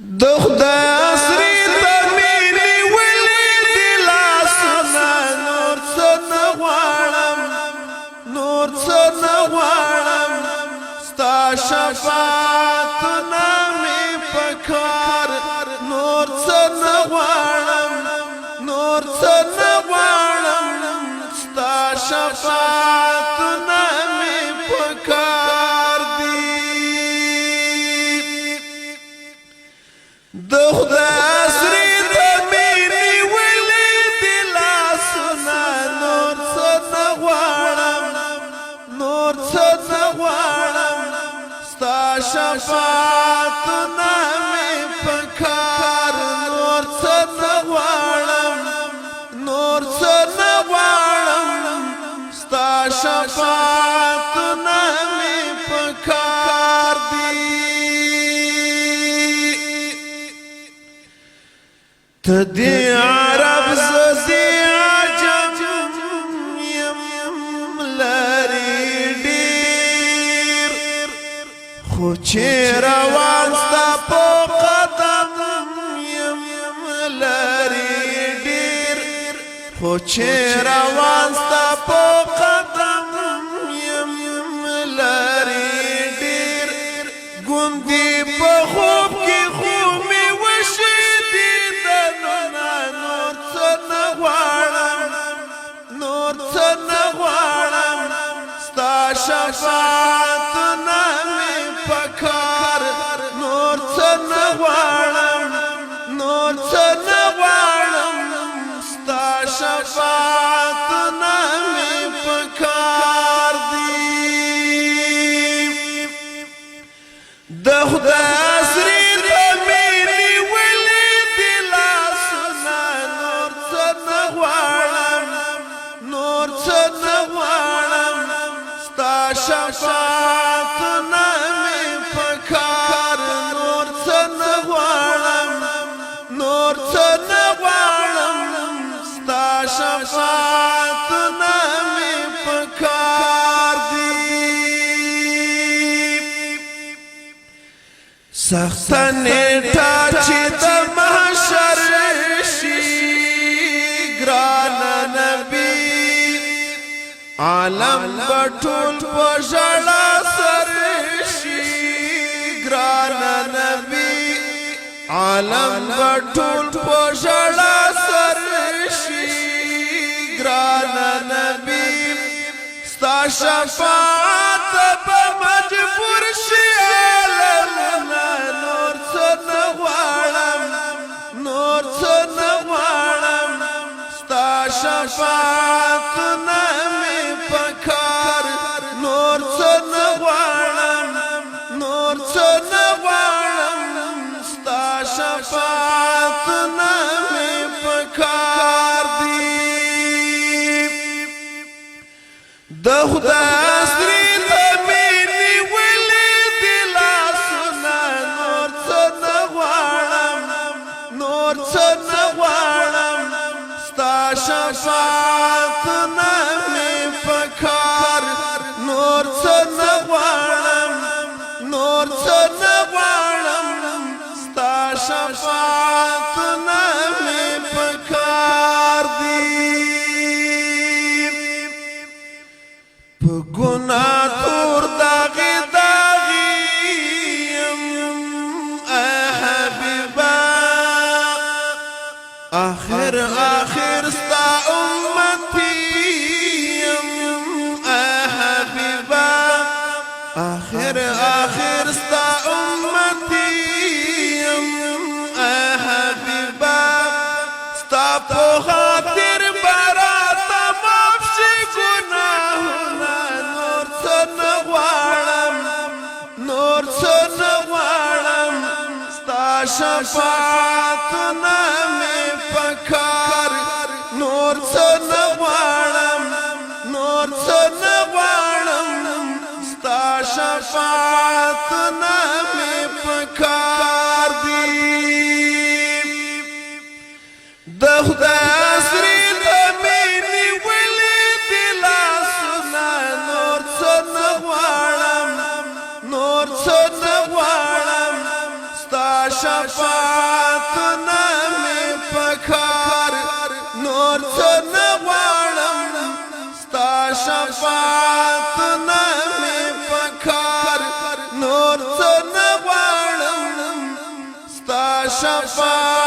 د خدای عصري تمینی ولی دلاسنا نور څه نه غواړم نور څه نه غواړم ستا شفاعت نامې پکار نور څه نه غواړم نور څه نه غواړم ستا شفاعت نامې پکار دی د خدای عصري تمینی ولی دلاسنا نور څه نه غواړم نور څه نه غواړم ستا شفاعت نامې پکار نور څه نه غواړم نور څه نه غواړم ستا شفاعت نامې پکار دی تدی عرب زدی عجم یم لری دیر خو چه روان ستا پو قدم یم لری دیر خو چه روان ستا پو قدم یم لری دیر گوندی پا خوب کی خومی وشی نور څه نه غواړم ستا شفاعت نامې پکار نور څه نه غواړم نور څه نه غواړم ستا شفاعت نامې پکار دی د خدای عصري تمینی ولی دلاسنا نور څه نه غواړم نور څه نه غواړم ستا شفاعت نامې پکار نور څه نه غواړم نور څه نه غواړم ستا شفاعت نامې پکار دی سخت نیټه چې د محشر شي ګران نبی عالم بټول په ژړا سر شي ګران نبی عالم بټول په ژړا سر شي ګران نبی ستا شفاعت به مجبور شي عالمنا نور څه نه غواړم نور څه نه غواړم ستا شفاعت نامې پکار نور څه نه غواړم نور څه نه غواړم ستا شفاعت نامې پکار دی د خدای عصري تمینی ولی دلاسنا نور څه نه غواړم نور څه نه غواړم ستا شفاعت نامې پکار نور څه نه غواړم نور څه نه غواړم ستا شفاعت نامې پکار دی په ګناه تور داغي داغي حبیبا آخر آخر ستا امتی حبیبا آخر آخر ستا امتی حبیبا ستا په خاطر برات معاف شي ګناهونه نور څه نه غواړم نور څه نه غواړم ستا شفاعت نامې پکار نور څه نه غواړم نور څه نه غواړم ستا شفاعت نامې پکار دی د خدای عصري تمینی ولی دلاسنا نور څه نه غواړم نور څه نه غواړم ستا شفاعتنا می پکار نور څه نه غواړم ستا شفاعتنا می پکار نور څه نه غواړم ستا شفاعت